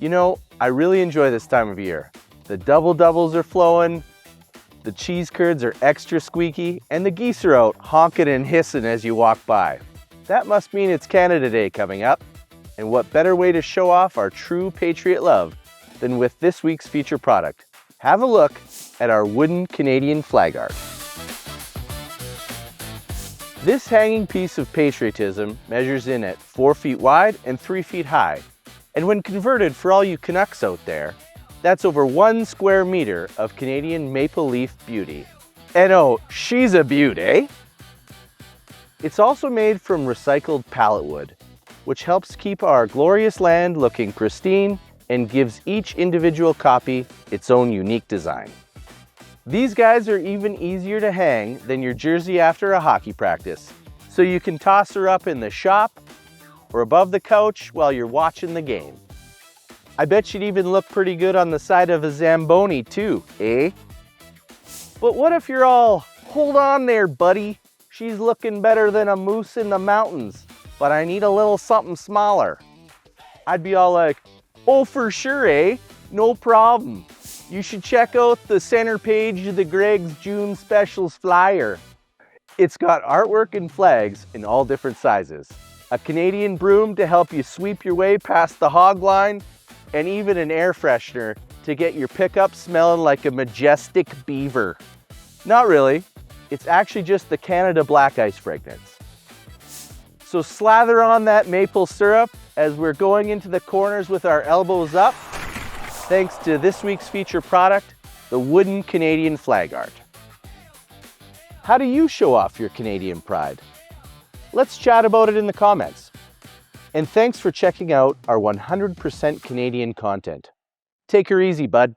You know, I really enjoy this time of year. The double doubles are flowing, the cheese curds are extra squeaky, and the geese are out honking and hissing as you walk by. That must mean it's Canada Day coming up, and what better way to show off our true Patriot love than with this week's feature product. Have a look at our wooden Canadian flag art. This hanging piece of patriotism measures in at 4 feet wide and 3 feet high. And when converted for all you Canucks out there, that's over 1 square meter of Canadian maple leaf beauty. And oh, she's a beaut, eh? It's also made from recycled pallet wood, which helps keep our glorious land looking pristine and gives each individual copy its own unique design. These guys are even easier to hang than your jersey after a hockey practice, so you can toss her up in the shop or above the couch while you're watching the game. I bet she'd even look pretty good on the side of a Zamboni too, eh? But what if you're all, hold on there, buddy. She's looking better than a moose in the mountains, but I need a little something smaller. I'd be all like, oh, for sure, eh? No problem. You should check out the center page of the Gregg's June Specials flyer. It's got artwork and flags in all different sizes, a Canadian broom to help you sweep your way past the hog line, and even an air freshener to get your pickup smelling like a majestic beaver. Not really, it's actually just the Canada Black Ice fragrance. So slather on that maple syrup as we're going into the corners with our elbows up, thanks to this week's feature product, the wooden Canadian flag art. How do you show off your Canadian pride? Let's chat about it in the comments. And thanks for checking out our 100% Canadian content. Take her easy, bud.